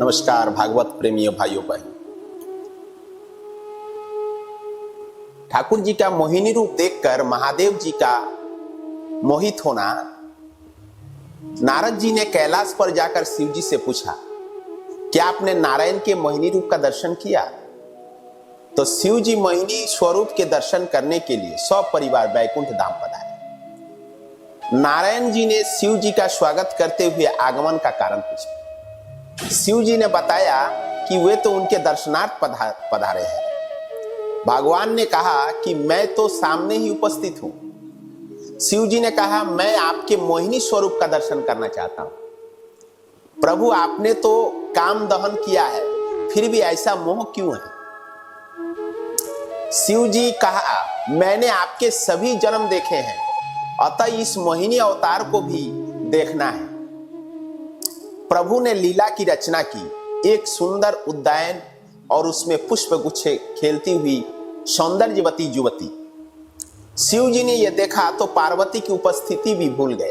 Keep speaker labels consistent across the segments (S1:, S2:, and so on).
S1: नमस्कार भागवत प्रेमियों भाइयों बहन। ठाकुर जी का मोहिनी रूप देखकर महादेव जी का मोहित होना, नारद जी ने कैलाश पर जाकर शिव जी से पूछा, क्या आपने नारायण के मोहिनी रूप का दर्शन किया? तो शिव जी मोहिनी स्वरूप के दर्शन करने के लिए सब परिवार वैकुंठ धाम पधारे। नारायण जी ने शिव जी का स्वागत करते हुए आगमन का कारण पूछा। शिव जी ने बताया कि वे तो उनके दर्शनार्थ पधारे हैं। भगवान ने कहा कि मैं तो सामने ही उपस्थित हूं। शिव जी ने कहा, मैं आपके मोहिनी स्वरूप का दर्शन करना चाहता हूं। प्रभु, आपने तो काम दहन किया है, फिर भी ऐसा मोह क्यों है? शिव जी कहा, मैंने आपके सभी जन्म देखे हैं, अतः इस मोहिनी अवतार को भी देखना है। प्रभु ने लीला की रचना की, एक सुंदर उद्यान और उसमें पुष्प गुच्छे खेलती हुई सौंदर्यवती युवती। शिव जी ने यह देखा तो पार्वती की उपस्थिति भी भूल गए।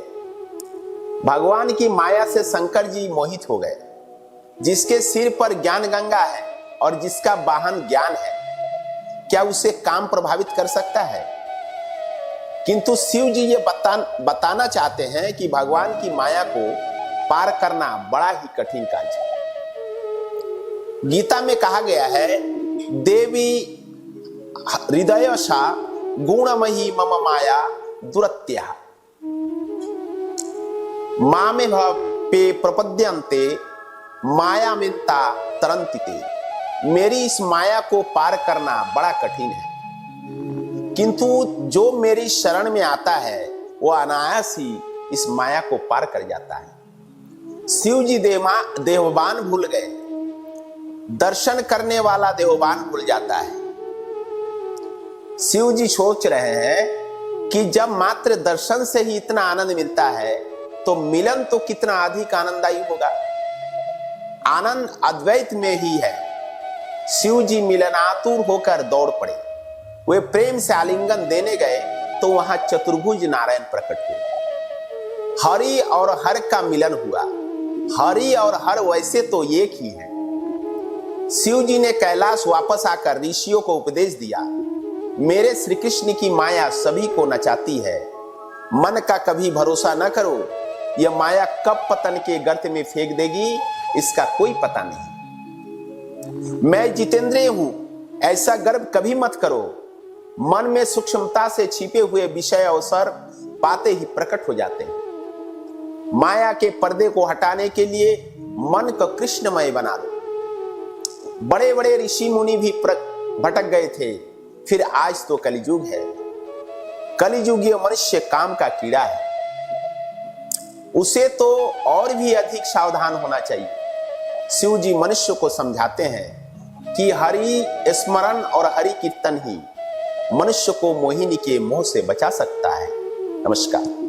S1: भगवान की माया से शंकर जी मोहित हो गए। जिसके सिर पर ज्ञान गंगा है और जिसका वाहन ज्ञान है, क्या उसे काम प्रभावित कर सकता है? किंतु शिव जी ये बताना चाहते हैं कि भगवान की माया को पार करना बड़ा ही कठिन कार्य है। गीता में कहा गया है, देवी हृदयशा गुणमयी मम माया दुरत्या मामे पे प्रपद्यन्ते माया मित्ता तरंतिते। मेरी इस माया को पार करना बड़ा कठिन है, किंतु जो मेरी शरण में आता है वो अनायास ही इस माया को पार कर जाता है। शिव जी देवबान भूल गए, दर्शन करने वाला देवबान भूल जाता है। शिव जी सोच रहे हैं कि जब मात्र दर्शन से ही इतना आनंद मिलता है तो मिलन तो कितना अधिक आनंददायी होगा। आनंद अद्वैत में ही है। शिव जी मिलनातुर होकर दौड़ पड़े। वे प्रेम से आलिंगन देने गए तो वहां चतुर्भुज नारायण प्रकट हुए। हरि और हर का मिलन हुआ। हरि और हर वैसे तो एक ही है। शिव जी ने कैलाश वापस आकर ऋषियों को उपदेश दिया, मेरे श्री कृष्ण की माया सभी को नचाती है। मन का कभी भरोसा न करो, यह माया कब पतन के गर्त में फेंक देगी इसका कोई पता नहीं। मैं जितेंद्रिय हूं, ऐसा गर्व कभी मत करो। मन में सूक्ष्मता से छिपे हुए विषय अवसर पाते ही प्रकट हो जाते हैं। माया के पर्दे को हटाने के लिए मन को कृष्णमय बना दो। बड़े बड़े ऋषि मुनि भी भटक गए थे, फिर आज तो कलियुग है। कलियुगीय मनुष्य काम का कीड़ा है, उसे तो और भी अधिक सावधान होना चाहिए। शिव जी मनुष्य को समझाते हैं कि हरि स्मरण और हरि कीर्तन ही मनुष्य को मोहिनी के मोह से बचा सकता है। नमस्कार।